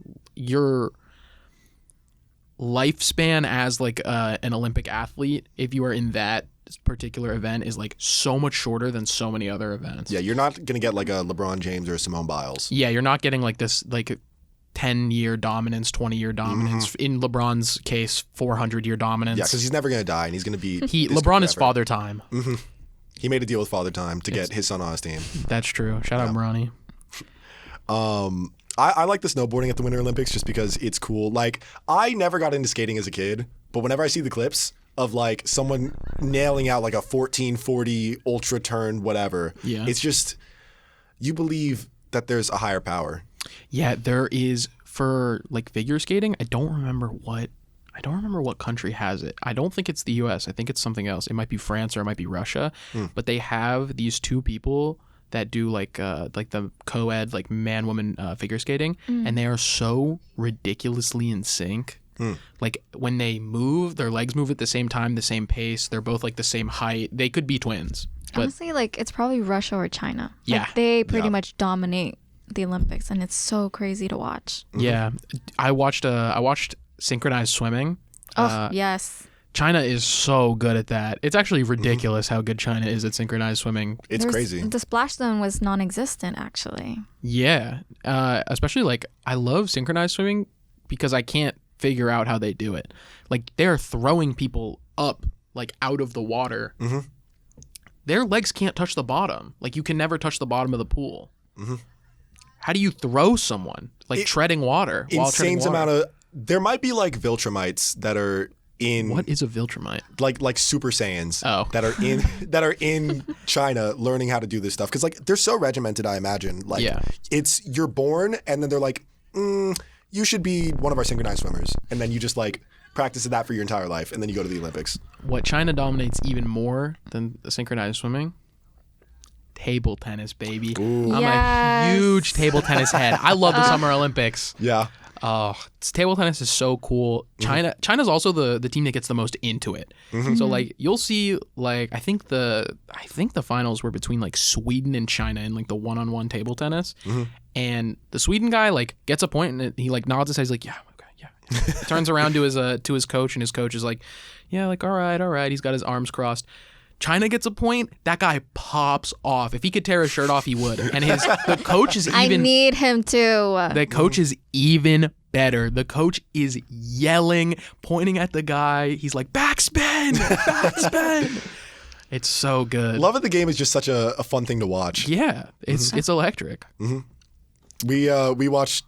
lifespan as like an Olympic athlete, if you are in that particular event, is like so much shorter than so many other events. Yeah, you're not going to get like a LeBron James or a Simone Biles. Yeah, you're not getting like this like 10-year dominance, 20-year dominance. In LeBron's case, 400-year dominance. Yeah, because he's never going to die, and he's going to be. LeBron is father time. He made a deal with Father Time to get his son on his team. That's true. Shout out Bronny. I like the snowboarding at the Winter Olympics just because it's cool. Like, I never got into skating as a kid, but whenever I see the clips of like someone nailing out like a 1440 ultra turn, whatever, it's just, you believe that there's a higher power. Yeah, there is for like figure skating. I don't remember what country has it. I don't think it's the US. I think it's something else. It might be France or it might be Russia. But they have these two people that do like the co-ed like man-woman figure skating, and they are so ridiculously in sync. Like when they move, their legs move at the same time, the same pace. They're both like the same height. They could be twins. But honestly, like it's probably Russia or China. Yeah. Like, they pretty much dominate the Olympics, and it's so crazy to watch. Yeah, I watched synchronized swimming. Oh, yes. China is so good at that. It's actually ridiculous how good China is at synchronized swimming. It's crazy. The splash zone was non-existent, actually. Yeah, especially like I love synchronized swimming because I can't figure out how they do it. Like they're throwing people up like out of the water. Their legs can't touch the bottom. Like you can never touch the bottom of the pool. How do you throw someone like treading water while treading water? Amount of. There might be like Viltrumites that are in. What is a Viltrumite? Like Super Saiyans. Oh. that are in China learning how to do this stuff because like they're so regimented. I imagine like it's you're born and then they're like you should be one of our synchronized swimmers, and then you just like practice that for your entire life, and then you go to the Olympics. What China dominates even more than the synchronized swimming? Table tennis, baby. Ooh. I'm a huge table tennis head. I love the Summer Olympics. Yeah. Oh, table tennis is so cool. China's also the team that gets the most into it. So like you'll see like I think the finals were between like Sweden and China in like the one-on-one table tennis. And the Sweden guy like gets a point and he like nods his head. He's like, yeah, okay, yeah. Turns around to his coach, and his coach is like, yeah, like all right. He's got his arms crossed. China gets a point, that guy pops off. If he could tear his shirt off, he would. And the coach is even. I need him to. The coach is even better. The coach is yelling, pointing at the guy. He's like, backspin, backspin. It's so good. Love of the game is just such a fun thing to watch. Yeah, it's electric. We watched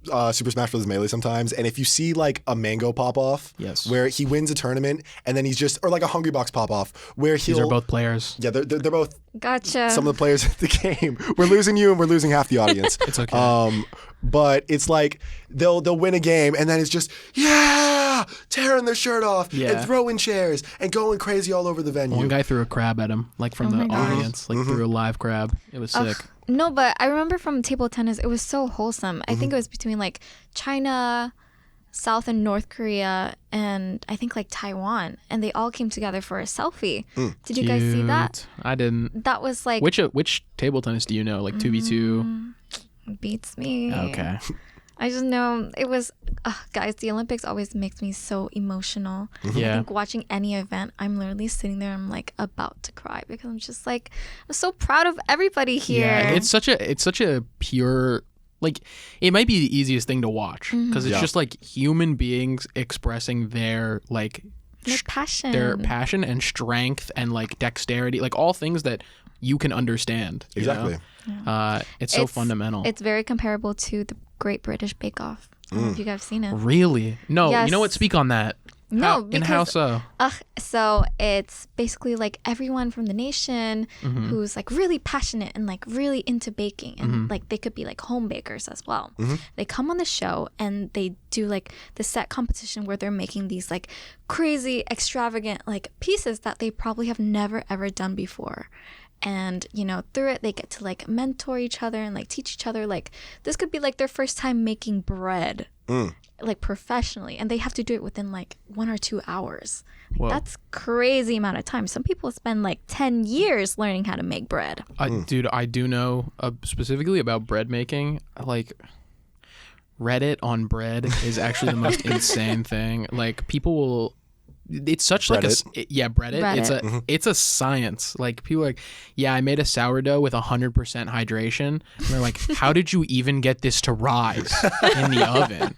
Super Smash Bros. Melee sometimes, and if you see like a mango pop off, where he wins a tournament, and then he's just, or like a Hungry Box pop off, where these are both players. Yeah, they're both. Gotcha. Some of the players at the game. We're losing you, and we're losing half the audience. It's okay. But it's like they'll win a game, and then it's just tearing their shirt off and throwing chairs and going crazy all over the venue. One guy threw a crab at him, like from the audience, like threw a live crab. It was sick. No, but I remember from table tennis, it was so wholesome. I think it was between like China, South and North Korea, and I think like Taiwan, and they all came together for a selfie. Did you guys see that? I didn't. That was like which table tennis do you know? Like 2v2? beats me. Okay. I just know it was, guys, the Olympics always makes me so emotional. I Yeah. think watching any event, I'm literally sitting there, I'm like about to cry because I'm just like, I'm so proud of everybody here. Yeah, it's such a pure, like, it might be the easiest thing to watch because it's just like human beings expressing their like Their passion. and strength and like dexterity, like all things that you can understand. You Exactly. know? It's so fundamental. It's very comparable to the Great British Bake Off. I don't know if you guys have seen it. Really? No. Yes. You know what? Speak on that. No, And how so? So it's basically like everyone from the nation who's like really passionate and like really into baking, and like they could be like home bakers as well. They come on the show and they do like the set competition where they're making these like crazy extravagant like pieces that they probably have never ever done before. And, you know, through it, they get to like mentor each other and like teach each other. Like this could be like their first time making bread, like professionally. And they have to do it within like 1 or 2 hours. Like, that's crazy amount of time. Some people spend like 10 years learning how to make bread. Dude, I do know specifically about bread making. Like, Reddit on bread is actually the most insane thing. Like, people will... It's such Reddit. like Reddit. It's a science. Like people are like, yeah, I made a sourdough with 100% hydration. And they're like, how did you even get this to rise in the oven?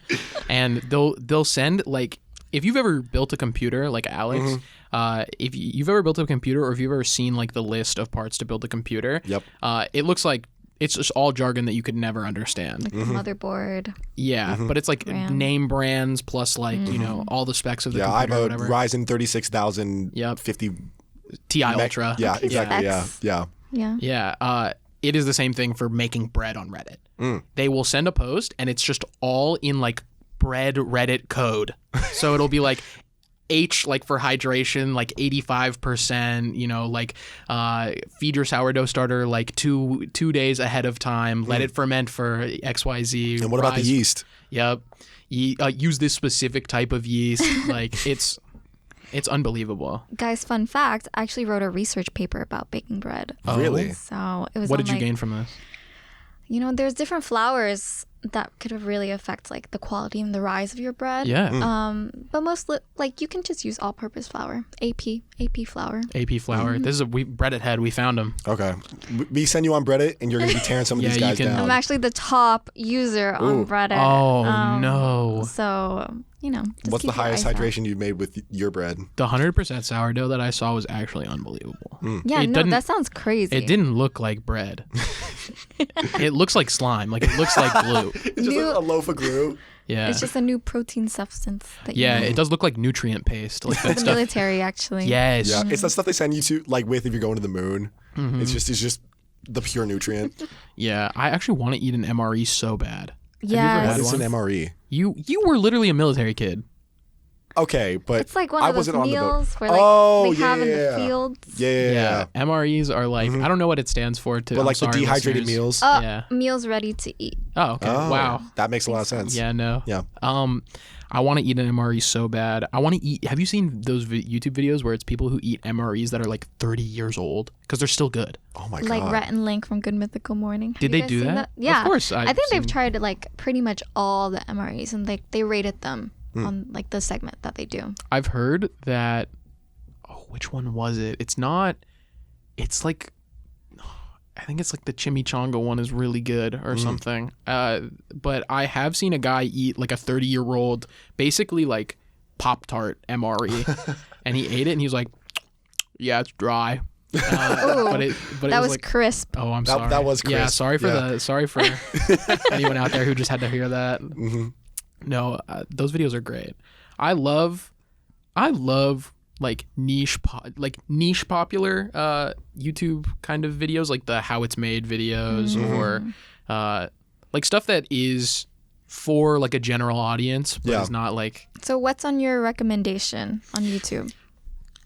And they'll send like, if you've ever built a computer, like Alex, if you've ever built a computer or if you've ever seen like the list of parts to build a computer, it looks like it's just all jargon that you could never understand. Like the motherboard. Yeah, but it's like RAM. name brands plus like, you know, all the specs of the I have computer or a whatever. Ryzen 36050 TI Ultra. Yeah, exactly. specs. Yeah. Yeah. It is the same thing for making bread on Reddit. They will send a post and it's just all in like bread Reddit code. So it'll be like H like for hydration, like 85%, you know, like feed your sourdough starter like two days ahead of time, let it ferment for XYZ. And what about the yeast? Yep. Use this specific type of yeast. Like it's unbelievable. Guys, fun fact, I actually wrote a research paper about baking bread. Really? So it was What on, did you like, gain from this? You know, there's different flours that could really affect like the quality and the rise of your bread. Yeah. But mostly like you can just use all-purpose flour, AP flour. AP flour. This is Reddit head. We found him. Okay. We send you on Reddit and you're going to be tearing some of Yeah, these you guys can- down. I'm actually the top user on Reddit. Oh, no. So, you know, just What's the keep your highest eyes out. hydration you've made with your bread? The 100% sourdough that I saw was actually unbelievable. Yeah, It no, doesn't- that sounds crazy. It didn't look like bread. It looks like slime. Like it looks like glue. It's just a loaf of glue. Yeah. It's just a new protein substance that you Yeah, need. it does look like nutrient paste. Like that The stuff. military actually. Yes. Yeah, it's that stuff they send you to like with if you're going to the moon. It's just the pure nutrient. Yeah. I actually want to eat an MRE so bad. Yeah. What had is an one? MRE? You were literally a military kid. Okay, but It's like one I of those wasn't on the boat. meals where like Oh, they have in yeah. the fields. Yeah. MREs are like I don't know what it stands for. But like the dehydrated meals. meals. Yeah. Meals ready to eat. Oh, okay. Oh, Wow. That makes a lot of sense. Yeah, no. Yeah. I want to eat an MRE so bad. I want to eat. Have you seen those YouTube videos where it's people who eat MREs that are like 30 years old because they're still good? Oh my Like god. Rhett and Link from Good Mythical Morning. Have Did you they guys do seen that? Yeah. Of course. I think they've tried like pretty much all the MREs and like they rated them on like the segment that they do. I've heard that. Oh, which one was it? It's not. It's like. I think it's like the chimichanga one is really good or something. But I have seen a guy eat like a 30-year-old, basically like Pop-Tart MRE, and he ate it and he was like, "Yeah, it's dry." But it That was like, crisp. oh, I'm sorry. that was Yeah, crisp. sorry for anyone out there who just had to hear that. No, those videos are great. I love like niche popular YouTube kind of videos, like the how it's made videos or like stuff that is for like a general audience, but Yeah. is not like. So what's on your recommendation on YouTube?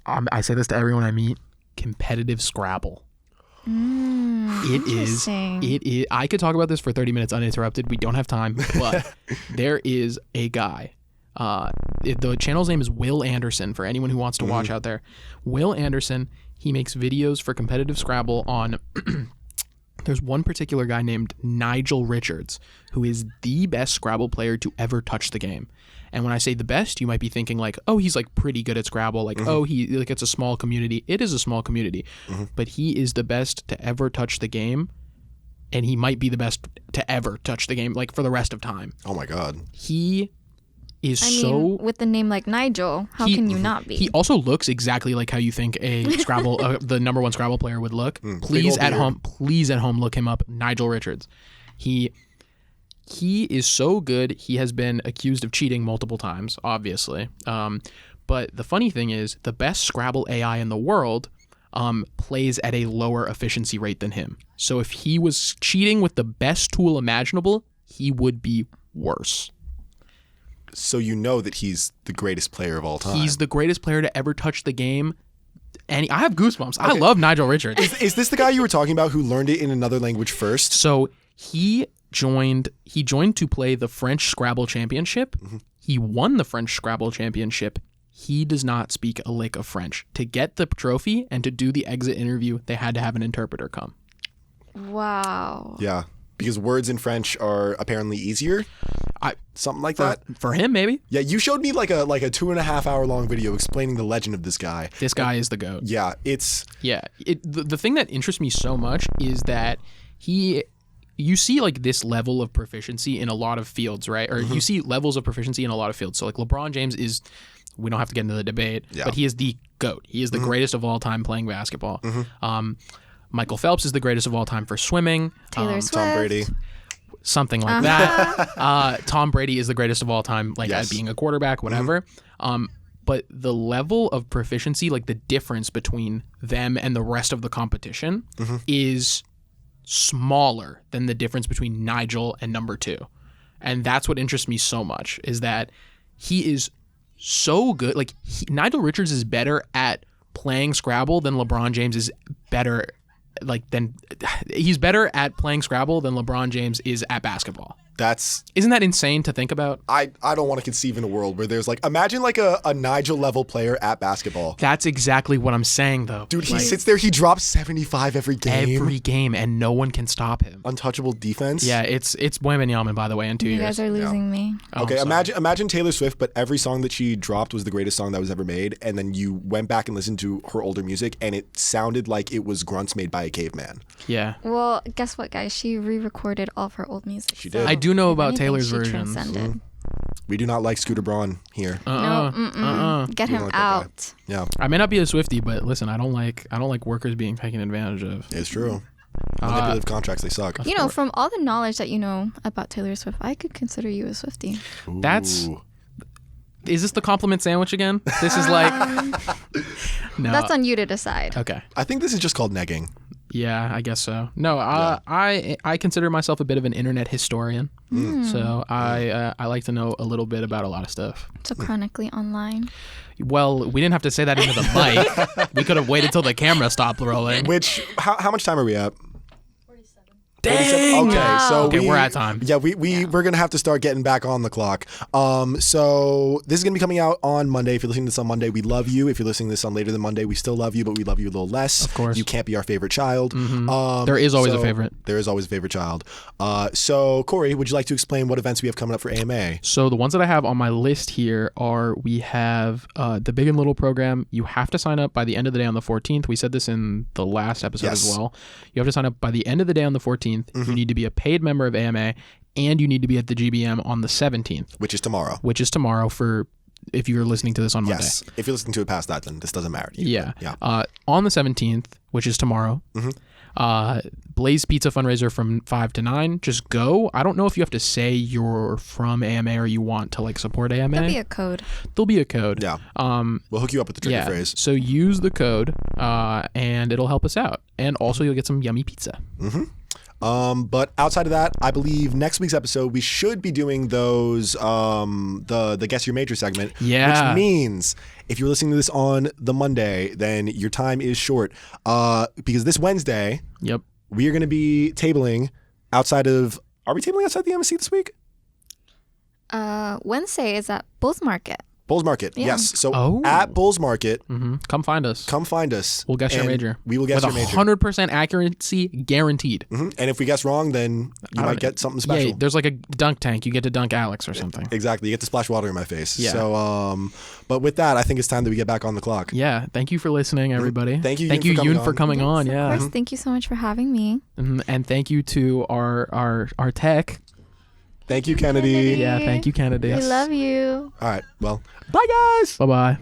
I say this to everyone I meet: competitive Scrabble. Interesting. It is. I could talk about this for 30 minutes uninterrupted. We don't have time, but there is a guy. The channel's name is Will Anderson for anyone who wants to watch out there. Will Anderson, he makes videos for competitive Scrabble on There's one particular guy named Nigel Richards who is the best Scrabble player to ever touch the game. And when I say the best, you might be thinking like, oh, he's like pretty good at Scrabble. Like, oh, it's a small community. It is a small community. But he is the best to ever touch the game. And he might be the best to ever touch the game, like for the rest of time. Oh my God. He is I mean, with a name like Nigel, how can you not be? He also looks exactly like how you think a Scrabble, the number one Scrabble player would look. Please at home, look him up. Nigel Richards. He is so good. He has been accused of cheating multiple times, obviously. But the funny thing is, the best Scrabble AI in the world plays at a lower efficiency rate than him. So if he was cheating with the best tool imaginable, he would be worse. So you know that he's the greatest player of all time. He's the greatest player to ever touch the game. And I have goosebumps. Okay. I love Nigel Richards. Is this the guy you were talking about who learned it in another language first? So he joined to play the French Scrabble Championship. He won the French Scrabble Championship. He does not speak a lick of French. To get the trophy and to do the exit interview, they had to have an interpreter come. Wow. Yeah. Because words in French are apparently easier. Something like that. For him, maybe. Yeah, you showed me like a 2.5 hour long video explaining the legend of this guy. This guy is the GOAT. Yeah, it's... Yeah. The thing that interests me so much is that you see like this level of proficiency in a lot of fields, right? Or you see levels of proficiency in a lot of fields. So like LeBron James is... We don't have to get into the debate, but he is the GOAT. He is the greatest of all time playing basketball. Michael Phelps is the greatest of all time for swimming. Taylor Swift. Tom Brady. Something like that. Tom Brady is the greatest of all time, like at being a quarterback, whatever. But the level of proficiency, like the difference between them and the rest of the competition is smaller than the difference between Nigel and number 2. And that's what interests me so much, is that he is so good. Like Nigel Richards is better at playing Scrabble than LeBron James is better. He's better at playing Scrabble than LeBron James is at basketball. Isn't that insane to think about? I don't want to conceive in a world where there's like, imagine like a Nigel level player at basketball. That's exactly what I'm saying though. Dude, he sits there, he drops 75 every game. And no one can stop him. Untouchable defense. Yeah, it's Wembanyama, by the way, in 2 years. You guys are losing me. Okay, imagine Taylor Swift, but every song that she dropped was the greatest song that was ever made, and then you went back and listened to her older music, and it sounded like it was grunts made by a caveman. Yeah. Well, guess what, guys? She re-recorded all of her old music. She did. I do know about Taylor's versions. We do not like Scooter Braun here. Get him out. Yeah. I may not be a Swiftie, but listen, I don't like workers being taken advantage of. It's true. Manipulative contracts, they suck. You know, from all the knowledge that you know about Taylor Swift, I could consider you a Swiftie. Is this the compliment sandwich again? This is like... No. That's on you to decide. Okay. I think this is just called negging. Yeah, I guess so. No, I consider myself a bit of an internet historian. So I like to know a little bit about a lot of stuff. So chronically online. Well, we didn't have to say that into the mic. We could have waited till the camera stopped rolling. How much time are we at? Dang! Okay, wow. so we're at time. Yeah, we're gonna have to start getting back on the clock. So this is gonna be coming out on Monday. If you're listening to this on Monday, we love you. If you're listening to this on later than Monday, we still love you, but we love you a little less. Of course, you can't be our favorite child. There is always a favorite. There is always a favorite child. So Corey, would you like to explain what events we have coming up for AMA? So the ones that I have on my list here are, we have the Big and Little program. You have to sign up by the end of the day on the 14th. We said this in the last episode as well. You have to sign up by the end of the day on the 14th. You need to be a paid member of AMA, and you need to be at the GBM on the 17th. Which is tomorrow. For if you're listening to this on Monday. Yes. If you're listening to it past that, then this doesn't matter to you. Yeah. On the 17th, which is tomorrow, Blaze Pizza fundraiser from 5 to 9. Just go. I don't know if you have to say you're from AMA or you want to like support AMA. There'll be a code. Yeah. We'll hook you up with the trigger phrase. So use the code and it'll help us out. And also you'll get some yummy pizza. But outside of that, I believe next week's episode we should be doing those the Guess Your Major segment. Yeah. Which means if you're listening to this on the Monday, then your time is short. Because this Wednesday, we are going to be tabling outside of... Are we tabling outside the MSC this week? Wednesday is at Both Market. Bulls Market. Yeah. Yes. So Oh. at Bulls Market, Come find us. come find us. We'll guess your and major. We will guess with your major. 100% accuracy guaranteed. And if we guess wrong, then you might get something special. Yeah, there's like a dunk tank. You get to dunk Alex or something. Exactly. You get to splash water in my face. Yeah. So, but with that, I think it's time that we get back on the clock. Yeah. Thank you for listening, everybody. Thank you, Thank Yoon, you, for coming Yoon, for on. coming on. Of Yeah. course. Thank you so much for having me. And thank you to our tech. Thank you, Kennedy. Yeah. Thank you, Kennedy. We love you. All right. Well, Bye, guys. Bye-bye.